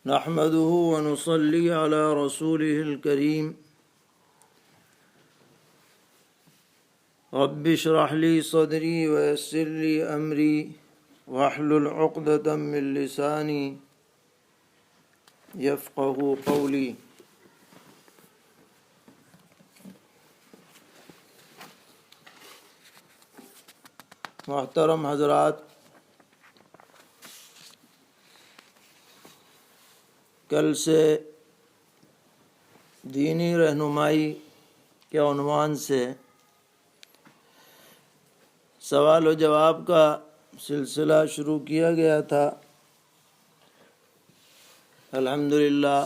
نحمده ونصلي على رسوله الكريم رب اشرح لي صدري ويسر لي أمري واحلل عقدة من لساني يفقه قولي. محترم حضرات، کل سے دینی رہنمائی کے عنوان سے سوال و جواب کا سلسلہ شروع کیا گیا تھا۔ الحمدللہ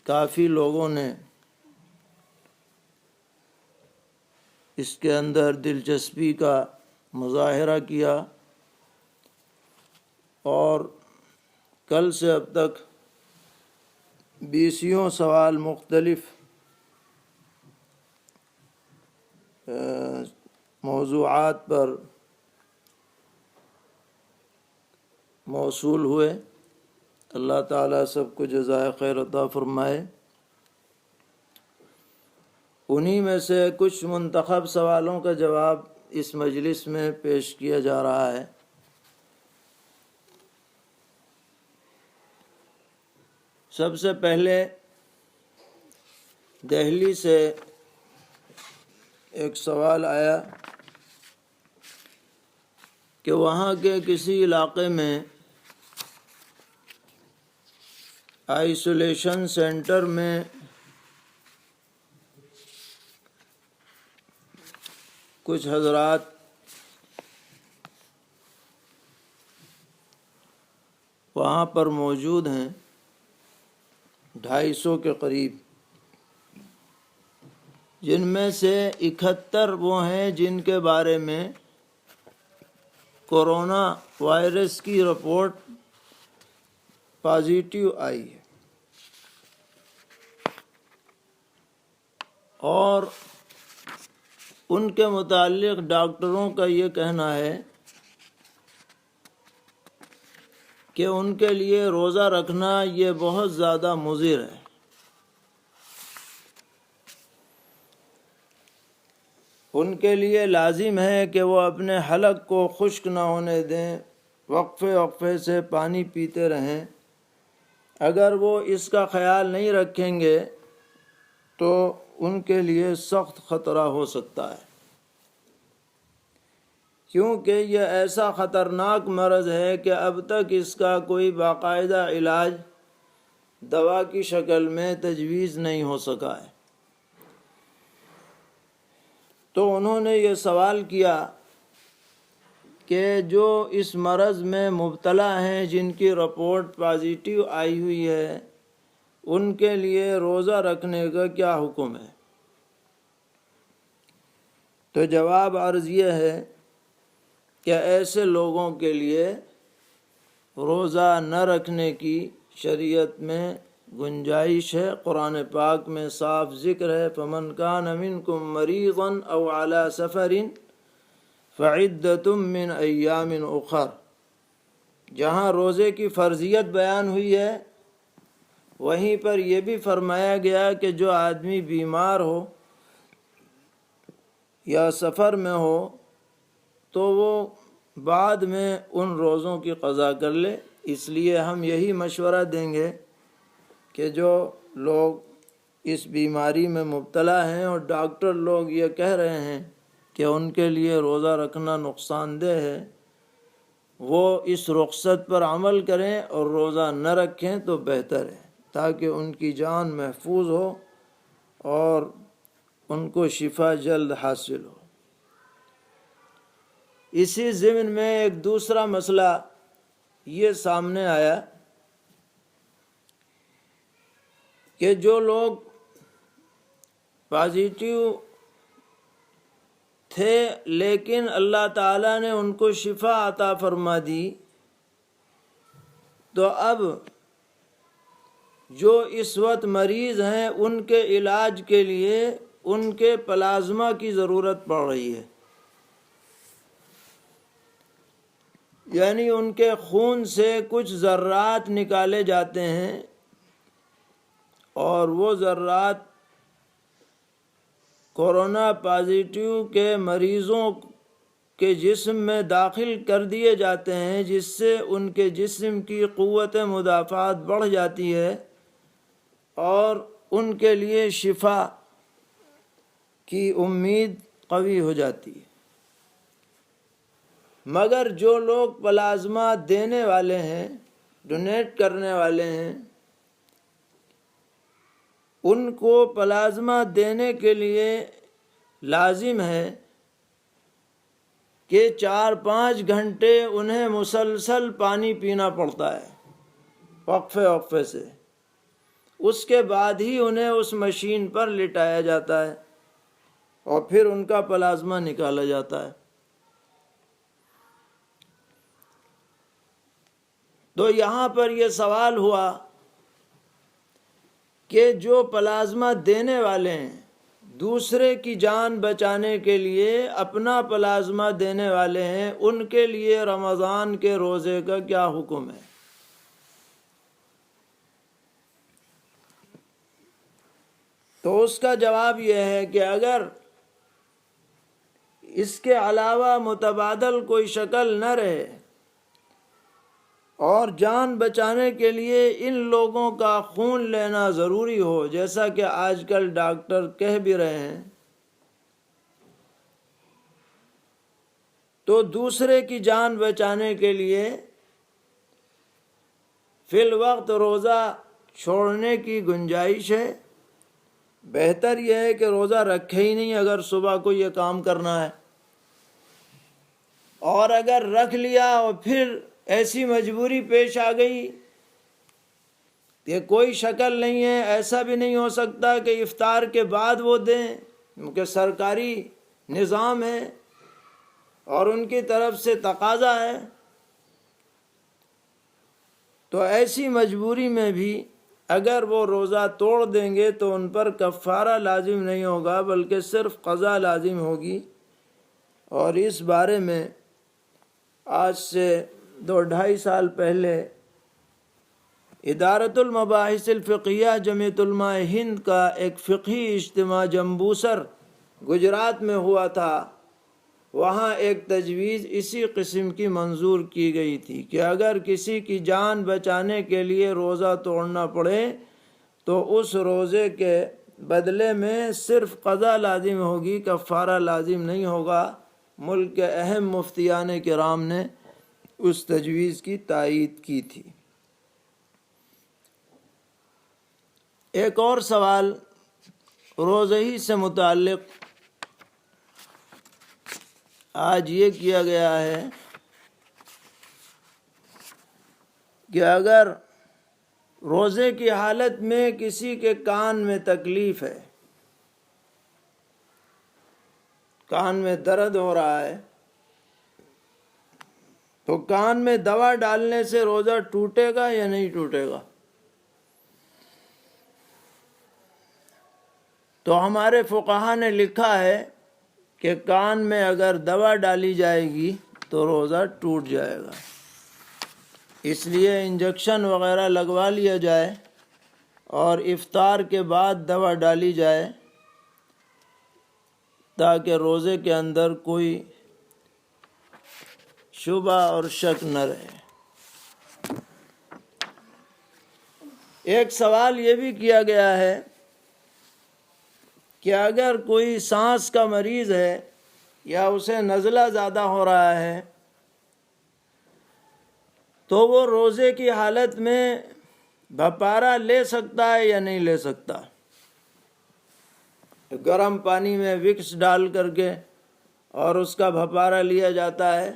کافی لوگوں نے اس کے اندر دلچسپی کا مظاہرہ کیا اور کل سے اب تک 20 سوال مختلف موضوعات پر موصول ہوئے۔ اللہ تعالیٰ سب کو جزائے خیر عطا فرمائے۔ انہی میں سے کچھ منتخب سوالوں کا جواب اس مجلس میں پیش کیا جا رہا ہے۔ سب سے پہلے دہلی سے ایک سوال آیا کہ وہاں کے کسی علاقے میں آئسولیشن سینٹر میں کچھ حضرات وہاں پر موجود ہیں، 250 کے قریب، جن میں سے 71 وہ ہیں جن کے بارے میں کورونا وائرس کی رپورٹ پازیٹیو آئی ہے، اور ان کے متعلق ڈاکٹروں کا یہ کہنا ہے کہ ان کے لیے روزہ رکھنا یہ بہت زیادہ مضر ہے۔ ان کے لیے لازم ہے کہ وہ اپنے حلق کو خشک نہ ہونے دیں، وقفے وقفے سے پانی پیتے رہیں۔ اگر وہ اس کا خیال نہیں رکھیں گے تو ان کے لیے سخت خطرہ ہو سکتا ہے، کیونکہ یہ ایسا خطرناک مرض ہے کہ اب تک اس کا کوئی باقاعدہ علاج دوا کی شکل میں تجویز نہیں ہو سکا ہے۔ تو انہوں نے یہ سوال کیا کہ جو اس مرض میں مبتلا ہیں، جن کی رپورٹ پازیٹیو آئی ہوئی ہے، ان کے لیے روزہ رکھنے کا کیا حکم ہے؟ تو جواب عرض یہ ہے کہ ایسے لوگوں کے لیے روزہ نہ رکھنے کی شریعت میں گنجائش ہے۔ قرآن پاک میں صاف ذکر ہے، فَمَنْ كَانَ مِنْكُمْ مَرِيضًا أَوْ عَلَى سَفَرٍ فَعِدَّةٌ مِّنْ أَيَّامٍ أُخَرَ۔ جہاں روزے کی فرضیت بیان ہوئی ہے، وہیں پر یہ بھی فرمایا گیا کہ جو آدمی بیمار ہو یا سفر میں ہو تو وہ بعد میں ان روزوں کی قضا کر لے۔ اس لیے ہم یہی مشورہ دیں گے کہ جو لوگ اس بیماری میں مبتلا ہیں اور ڈاکٹر لوگ یہ کہہ رہے ہیں کہ ان کے لیے روزہ رکھنا نقصان دہ ہے، وہ اس رخصت پر عمل کریں اور روزہ نہ رکھیں تو بہتر ہے، تاکہ ان کی جان محفوظ ہو اور ان کو شفا جلد حاصل ہو۔ اسی ضمن میں ایک دوسرا مسئلہ یہ سامنے آیا کہ جو لوگ پازیٹیو تھے لیکن اللہ تعالیٰ نے ان کو شفا عطا فرما دی، تو اب جو اس وقت مریض ہیں ان کے علاج کے لیے ان کے پلازما کی ضرورت پڑ رہی ہے۔ یعنی ان کے خون سے کچھ ذرات نکالے جاتے ہیں اور وہ ذرات کورونا پازیٹیو کے مریضوں کے جسم میں داخل کر دیے جاتے ہیں، جس سے ان کے جسم کی قوت مدافعت بڑھ جاتی ہے اور ان کے لیے شفا کی امید قوی ہو جاتی ہے۔ مگر جو لوگ پلازما دینے والے ہیں، ڈونیٹ کرنے والے ہیں، ان کو پلازما دینے کے لیے لازم ہے کہ 4-5 گھنٹے انہیں مسلسل پانی پینا پڑتا ہے وقفے سے، اس کے بعد ہی انہیں اس مشین پر لٹایا جاتا ہے اور پھر ان کا پلازما نکالا جاتا ہے۔ تو یہاں پر یہ سوال ہوا کہ جو پلازما دینے والے ہیں، دوسرے کی جان بچانے کے لیے اپنا پلازما دینے والے ہیں، ان کے لیے رمضان کے روزے کا کیا حکم ہے؟ تو اس کا جواب یہ ہے کہ اگر اس کے علاوہ متبادل کوئی شکل نہ رہے اور جان بچانے کے لیے ان لوگوں کا خون لینا ضروری ہو، جیسا کہ آج کل ڈاکٹر کہہ بھی رہے ہیں، تو دوسرے کی جان بچانے کے لیے فی الوقت روزہ چھوڑنے کی گنجائش ہے۔ بہتر یہ ہے کہ روزہ رکھے ہی نہیں اگر صبح کو یہ کام کرنا ہے، اور اگر رکھ لیا اور پھر ایسی مجبوری پیش آ گئی کہ کوئی شکل نہیں ہے، ایسا بھی نہیں ہو سکتا کہ افطار کے بعد وہ دیں، کیونکہ سرکاری نظام ہے اور ان کی طرف سے تقاضا ہے، تو ایسی مجبوری میں بھی اگر وہ روزہ توڑ دیں گے تو ان پر کفارہ لازم نہیں ہوگا بلکہ صرف قضا لازم ہوگی۔ اور اس بارے میں آج سے 2-2.5 سال پہلے ادارۃ المباحث الفقہیہ جمعیت علماء ہند کا ایک فقہی اجتماع جمبوسر گجرات میں ہوا تھا، وہاں ایک تجویز اسی قسم کی منظور کی گئی تھی کہ اگر کسی کی جان بچانے کے لیے روزہ توڑنا پڑے تو اس روزے کے بدلے میں صرف قضا لازم ہوگی، کفارہ لازم نہیں ہوگا۔ ملک کے اہم مفتیان کرام نے اس تجویز کی تائید کی تھی۔ ایک اور سوال روزے ہی سے متعلق آج یہ کیا گیا ہے کہ اگر روزے کی حالت میں کسی کے کان میں تکلیف ہے، کان میں درد ہو رہا ہے، تو کان میں دوا ڈالنے سے روزہ ٹوٹے گا یا نہیں ٹوٹے گا؟ تو ہمارے فقہا نے لکھا ہے کہ کان میں اگر دوا ڈالی جائے گی تو روزہ ٹوٹ جائے گا، اس لیے انجیکشن وغیرہ لگوا لیا جائے اور افطار کے بعد دوا ڈالی جائے تاکہ روزے کے اندر کوئی شبہ اور شک نہ رہے۔ ایک سوال یہ بھی کیا گیا ہے کہ اگر کوئی سانس کا مریض ہے یا اسے نزلہ زیادہ ہو رہا ہے تو وہ روزے کی حالت میں بھپارا لے سکتا ہے یا نہیں لے سکتا؟ گرم پانی میں وکس ڈال کر کے اور اس کا بھپارا لیا جاتا ہے،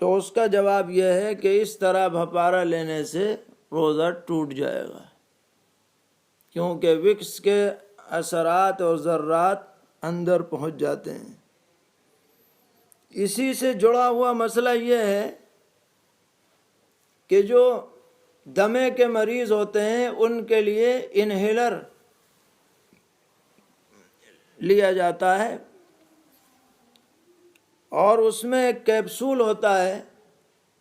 تو اس کا جواب یہ ہے کہ اس طرح بھپارا لینے سے روزہ ٹوٹ جائے گا، کیونکہ وکس کے اثرات اور ذرات اندر پہنچ جاتے ہیں۔ اسی سے جڑا ہوا مسئلہ یہ ہے کہ جو دمے کے مریض ہوتے ہیں ان کے لیے انہیلر لیا جاتا ہے، اور اس میں ایک کیپسول ہوتا ہے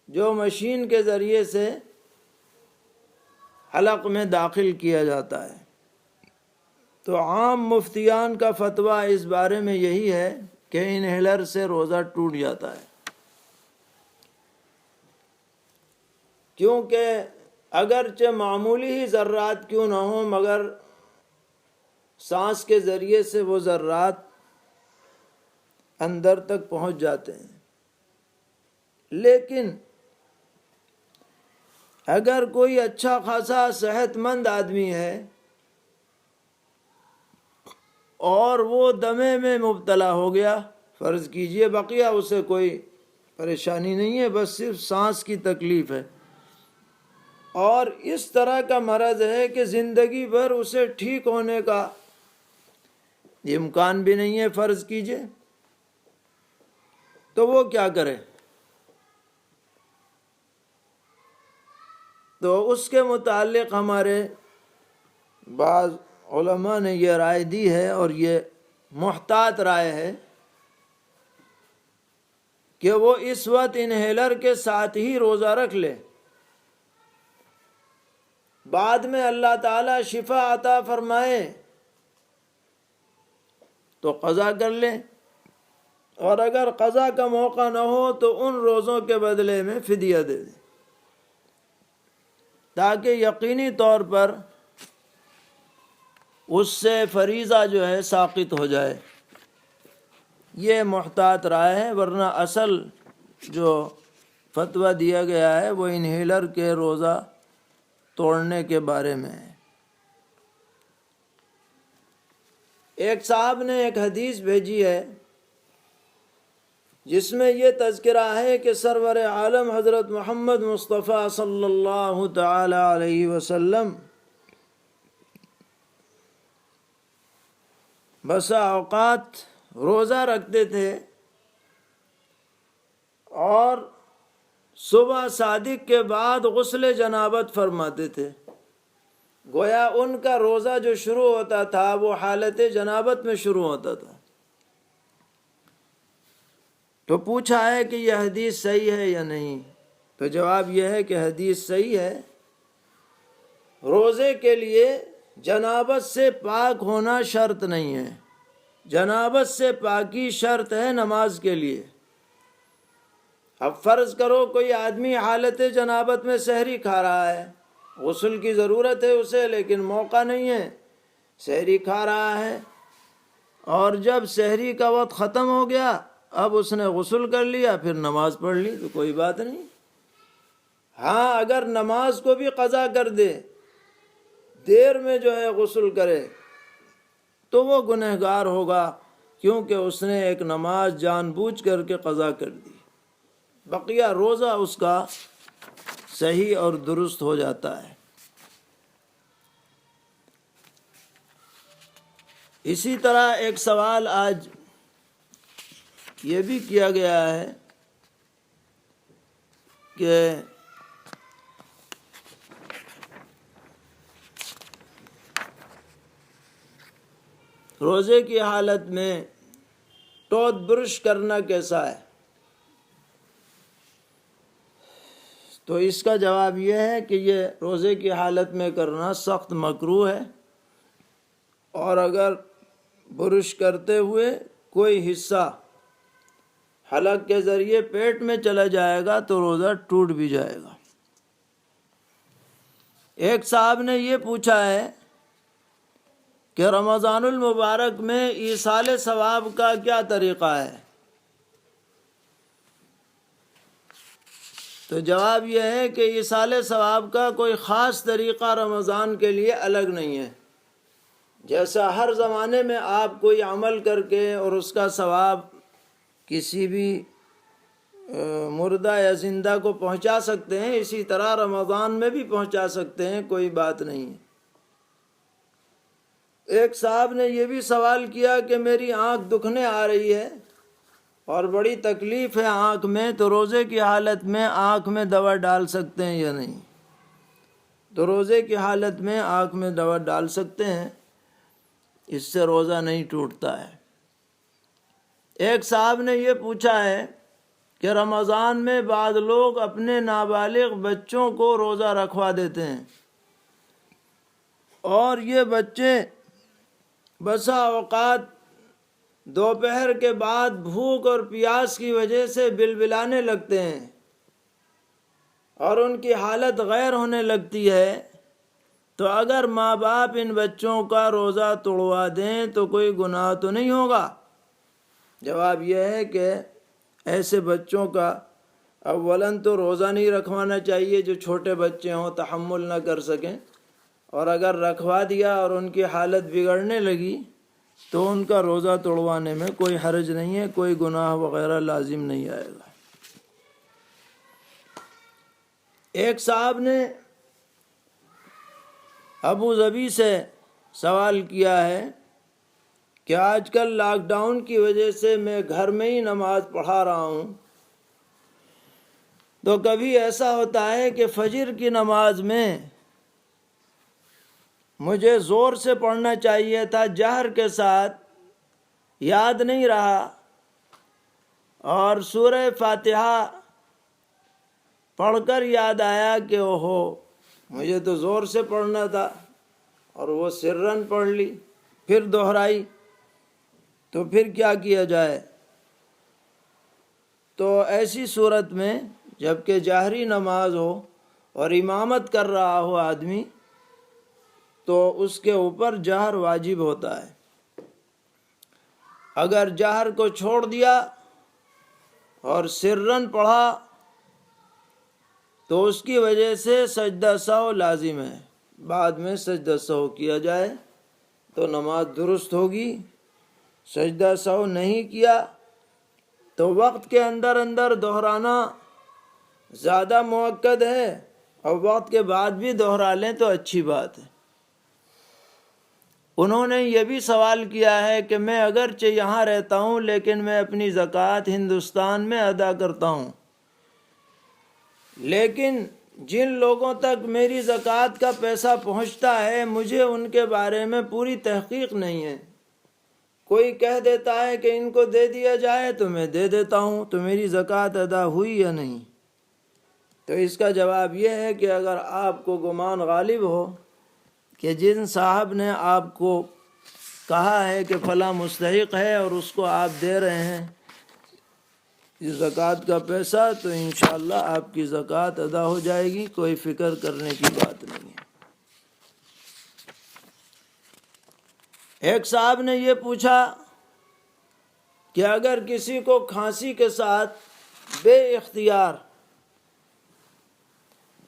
جو مشین کے ذریعے سے حلق میں داخل کیا جاتا ہے۔ تو عام مفتیان کا فتویٰ اس بارے میں یہی ہے کہ انہیلر سے روزہ ٹوٹ جاتا ہے، کیونکہ اگرچہ معمولی ہی ذرات کیوں نہ ہوں مگر سانس کے ذریعے سے وہ ذرات اندر تک پہنچ جاتے ہیں۔ لیکن اگر کوئی اچھا خاصا صحت مند آدمی ہے اور وہ دمے میں مبتلا ہو گیا، فرض کیجئے بقیہ اسے کوئی پریشانی نہیں ہے، بس صرف سانس کی تکلیف ہے، اور اس طرح کا مرض ہے کہ زندگی بھر اسے ٹھیک ہونے کا امکان بھی نہیں ہے، فرض کیجئے، تو وہ کیا کرے؟ تو اس کے متعلق ہمارے بعض علماء نے یہ رائے دی ہے، اور یہ محتاط رائے ہے، کہ وہ اس وقت انہیلر کے ساتھ ہی روزہ رکھ لے، بعد میں اللہ تعالیٰ شفا عطا فرمائے تو قضا کر لے، اور اگر قضا کا موقع نہ ہو تو ان روزوں کے بدلے میں فدیہ دے دے، تاکہ یقینی طور پر اس سے فریضہ جو ہے ساقط ہو جائے۔ یہ محتاط رائے ہے، ورنہ اصل جو فتویٰ دیا گیا ہے وہ انہیلر کے روزہ توڑنے کے بارے میں ہے۔ ایک صاحب نے ایک حدیث بھیجی ہے جس میں یہ تذکرہ ہے کہ سرور عالم حضرت محمد مصطفیٰ صلی اللہ تعالی علیہ وسلم بسا اوقات روزہ رکھتے تھے اور صبح صادق کے بعد غسل جنابت فرماتے تھے، گویا ان کا روزہ جو شروع ہوتا تھا وہ حالت جنابت میں شروع ہوتا تھا۔ تو پوچھا ہے کہ یہ حدیث صحیح ہے یا نہیں؟ تو جواب یہ ہے کہ حدیث صحیح ہے۔ روزے کے لیے جنابت سے پاک ہونا شرط نہیں ہے، جنابت سے پاکی شرط ہے نماز کے لیے۔ اب فرض کرو کوئی آدمی حالت جنابت میں سحری کھا رہا ہے، غسل کی ضرورت ہے اسے لیکن موقع نہیں ہے، سحری کھا رہا ہے، اور جب سحری کا وقت ختم ہو گیا اب اس نے غسل کر لیا، پھر نماز پڑھ لی تو کوئی بات نہیں۔ ہاں اگر نماز کو بھی قضا کر دے، دیر میں جو ہے غسل کرے، تو وہ گنہگار ہوگا، کیونکہ اس نے ایک نماز جان بوجھ کر کے قضا کر دی، بقیہ روزہ اس کا صحیح اور درست ہو جاتا ہے۔ اسی طرح ایک سوال آج یہ بھی کیا گیا ہے کہ روزے کی حالت میں ٹوتھ برش کرنا کیسا ہے؟ تو اس کا جواب یہ ہے کہ یہ روزے کی حالت میں کرنا سخت مکروہ ہے، اور اگر برش کرتے ہوئے کوئی حصہ حلق کے ذریعے پیٹ میں چلا جائے گا تو روزہ ٹوٹ بھی جائے گا۔ ایک صاحب نے یہ پوچھا ہے کہ رمضان المبارک میں ایصال ثواب کا کیا طریقہ ہے؟ تو جواب یہ ہے کہ ایصال ثواب کا کوئی خاص طریقہ رمضان کے لیے الگ نہیں ہے۔ جیسا ہر زمانے میں آپ کوئی عمل کر کے اور اس کا ثواب کسی بھی مردہ یا زندہ کو پہنچا سکتے ہیں، اسی طرح رمضان میں بھی پہنچا سکتے ہیں، کوئی بات نہیں ہے۔ ایک صاحب نے یہ بھی سوال کیا کہ میری آنکھ دکھنے آ رہی ہے اور بڑی تکلیف ہے آنکھ میں، تو روزے کی حالت میں آنکھ میں دوا ڈال سکتے ہیں یا نہیں؟ تو روزے کی حالت میں آنکھ میں دوا ڈال سکتے ہیں، اس سے روزہ نہیں ٹوٹتا ہے۔ ایک صاحب نے یہ پوچھا ہے کہ رمضان میں بعض لوگ اپنے نابالغ بچوں کو روزہ رکھوا دیتے ہیں اور یہ بچے بسا اوقات دوپہر کے بعد بھوک اور پیاس کی وجہ سے بلبلانے لگتے ہیں اور ان کی حالت غیر ہونے لگتی ہے، تو اگر ماں باپ ان بچوں کا روزہ توڑوا دیں تو کوئی گناہ تو نہیں ہوگا؟ جواب یہ ہے کہ ایسے بچوں کا اولاً تو روزہ نہیں رکھوانا چاہیے جو چھوٹے بچے ہوں، تحمل نہ کر سکیں، اور اگر رکھوا دیا اور ان کی حالت بگڑنے لگی تو ان کا روزہ توڑوانے میں کوئی حرج نہیں ہے، کوئی گناہ وغیرہ لازم نہیں آئے گا۔ ایک صاحب نے ابو ظبی سے سوال کیا ہے کہ آج کل لاک ڈاؤن کی وجہ سے میں گھر میں ہی نماز پڑھا رہا ہوں، تو کبھی ایسا ہوتا ہے کہ فجر کی نماز میں مجھے زور سے پڑھنا چاہیے تھا جہر کے ساتھ، یاد نہیں رہا، اور سورہ فاتحہ پڑھ کر یاد آیا کہ اوہو مجھے تو زور سے پڑھنا تھا، اور وہ سرن پڑھ لی، پھر دہرائی، تو پھر کیا کیا جائے؟ تو ایسی صورت میں جبکہ جہری نماز ہو اور امامت کر رہا ہو آدمی تو اس کے اوپر جہر واجب ہوتا ہے۔ اگر جہر کو چھوڑ دیا اور سرن پڑھا تو اس کی وجہ سے سجدہ سہو لازم ہے، بعد میں سجدہ سہو کیا جائے تو نماز درست ہوگی۔ سجدہ سہو نہیں کیا تو وقت کے اندر اندر دہرانا زیادہ مؤکد ہے، اور وقت کے بعد بھی دہرا لیں تو اچھی بات ہے۔ انہوں نے یہ بھی سوال کیا ہے کہ میں اگرچہ یہاں رہتا ہوں لیکن میں اپنی زکوٰۃ ہندوستان میں ادا کرتا ہوں، لیکن جن لوگوں تک میری زکوٰۃ کا پیسہ پہنچتا ہے مجھے ان کے بارے میں پوری تحقیق نہیں ہے۔ کوئی کہہ دیتا ہے کہ ان کو دے دیا جائے تو میں دے دیتا ہوں، تو میری زکوٰۃ ادا ہوئی یا نہیں؟ تو اس کا جواب یہ ہے کہ اگر آپ کو گمان غالب ہو کہ جن صاحب نے آپ کو کہا ہے کہ فلاں مستحق ہے اور اس کو آپ دے رہے ہیں یہ زکوٰۃ کا پیسہ، تو انشاءاللہ آپ کی زکوٰۃ ادا ہو جائے گی، کوئی فکر کرنے کی بات نہیں ہے۔ ایک صاحب نے یہ پوچھا کہ اگر کسی کو کھانسی کے ساتھ بے اختیار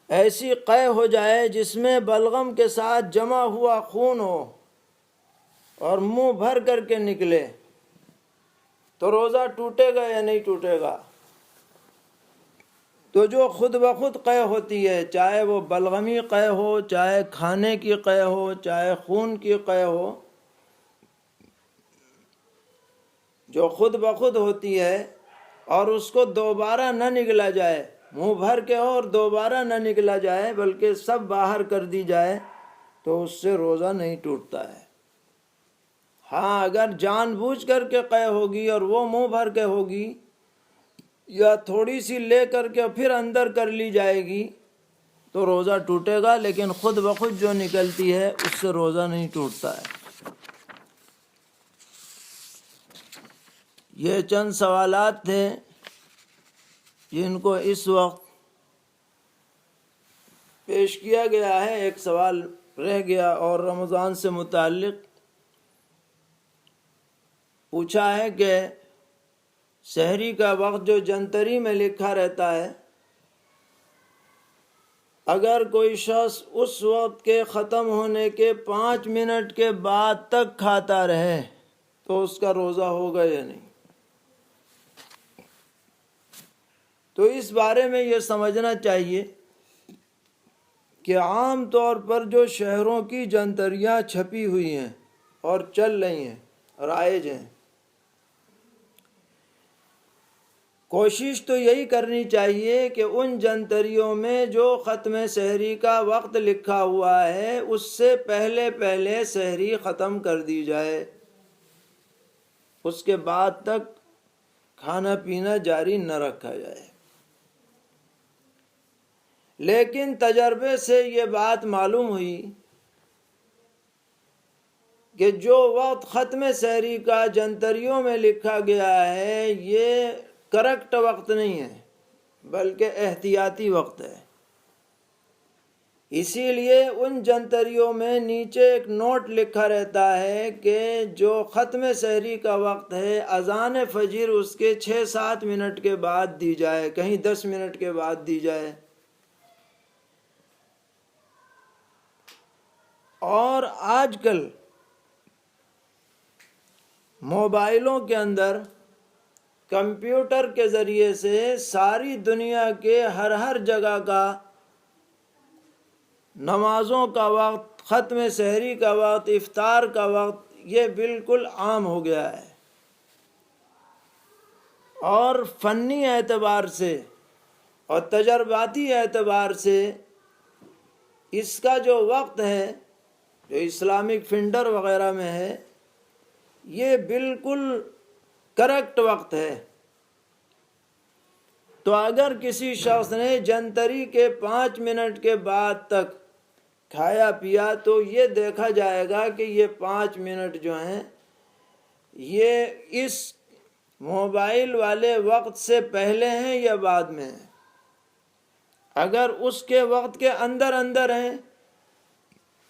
ایسی قے ہو جائے جس میں بلغم کے ساتھ جمع ہوا خون ہو اور منہ بھر کر کے نکلے، تو روزہ ٹوٹے گا یا نہیں ٹوٹے گا؟ تو جو خود بخود قے ہوتی ہے، چاہے وہ بلغمی قے ہو، چاہے کھانے کی قے ہو، چاہے خون کی قے ہو، جو خود بخود ہوتی ہے اور اس کو دوبارہ نہ نگلا جائے، منہ بھر کے ہو اور دوبارہ نہ نگلا جائے بلکہ سب باہر کر دی جائے، تو اس سے روزہ نہیں ٹوٹتا ہے۔ ہاں اگر جان بوجھ کر کے قے ہوگی اور وہ منہ بھر کے ہوگی یا تھوڑی سی لے کر کے پھر اندر کر لی جائے گی تو روزہ ٹوٹے گا، لیکن خود بخود جو نکلتی ہے اس سے روزہ نہیں ٹوٹتا ہے۔ یہ چند سوالات تھے جن کو اس وقت پیش کیا گیا ہے۔ ایک سوال رہ گیا اور رمضان سے متعلق پوچھا ہے کہ سحری کا وقت جو جنتری میں لکھا رہتا ہے، اگر کوئی شخص اس وقت کے ختم ہونے کے 5 منٹ کے بعد تک کھاتا رہے تو اس کا روزہ ہوگا یا نہیں؟ تو اس بارے میں یہ سمجھنا چاہیے کہ عام طور پر جو شہروں کی جنتریاں چھپی ہوئی ہیں اور چل رہی ہیں، رائج ہیں، کوشش تو یہی کرنی چاہیے کہ ان جنتریوں میں جو ختم سحری کا وقت لکھا ہوا ہے اس سے پہلے پہلے سحری ختم کر دی جائے، اس کے بعد تک کھانا پینا جاری نہ رکھا جائے۔ لیکن تجربے سے یہ بات معلوم ہوئی کہ جو وقت ختم سحری کا جنتریوں میں لکھا گیا ہے یہ کریکٹ وقت نہیں ہے بلکہ احتیاطی وقت ہے۔ اسی لیے ان جنتریوں میں نیچے ایک نوٹ لکھا رہتا ہے کہ جو ختم سحری کا وقت ہے اذان فجر اس کے 6-7 منٹ کے بعد دی جائے، کہیں 10 منٹ کے بعد دی جائے۔ اور آج کل موبائلوں کے اندر کمپیوٹر کے ذریعے سے ساری دنیا کے ہر جگہ کا نمازوں کا وقت، ختم سحری کا وقت، افطار کا وقت یہ بالکل عام ہو گیا ہے۔ اور فنی اعتبار سے اور تجرباتی اعتبار سے اس کا جو وقت ہے جو اسلامک فنڈر وغیرہ میں ہے یہ بالکل کریکٹ وقت ہے۔ تو اگر کسی شخص نے جنتری کے 5 منٹ کے بعد تک کھایا پیا تو یہ دیکھا جائے گا کہ یہ 5 منٹ جو ہیں یہ اس موبائل والے وقت سے پہلے ہیں یا بعد میں ہیں۔ اگر اس کے وقت کے اندر ہیں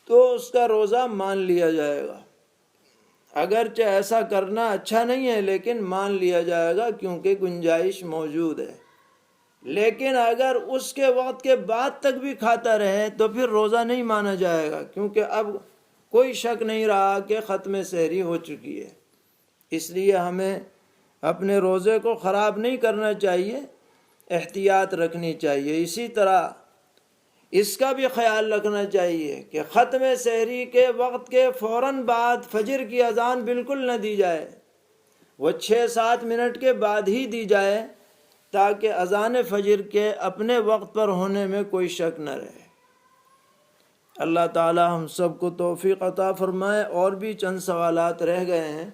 تو اس کا روزہ مان لیا جائے گا، اگرچہ ایسا کرنا اچھا نہیں ہے لیکن مان لیا جائے گا کیونکہ گنجائش موجود ہے۔ لیکن اگر اس کے وقت کے بعد تک بھی کھاتا رہے تو پھر روزہ نہیں مانا جائے گا، کیونکہ اب کوئی شک نہیں رہا کہ ختم سحری ہو چکی ہے۔ اس لیے ہمیں اپنے روزے کو خراب نہیں کرنا چاہیے، احتیاط رکھنی چاہیے۔ اسی طرح اس کا بھی خیال رکھنا چاہیے کہ ختم سحری کے وقت کے فوراً بعد فجر کی اذان بالکل نہ دی جائے، وہ 6-7 منٹ کے بعد ہی دی جائے تاکہ اذان فجر کے اپنے وقت پر ہونے میں کوئی شک نہ رہے۔ اللہ تعالی ہم سب کو توفیق عطا فرمائے۔ اور بھی چند سوالات رہ گئے ہیں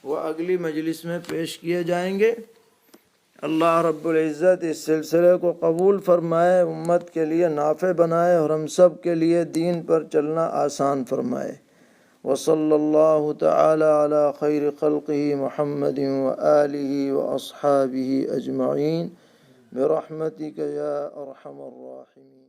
وہ اگلی مجلس میں پیش کیے جائیں گے۔ اللہ رب العزت اس سلسلے کو قبول فرمائے، امت کے لیے نافع بنائے اور ہم سب کے لیے دین پر چلنا آسان فرمائے۔ وصلی اللہ تعالی علی خیر خلقہ محمد وآلہ واصحابہ اجمعین برحمتک یا ارحم الراحمین۔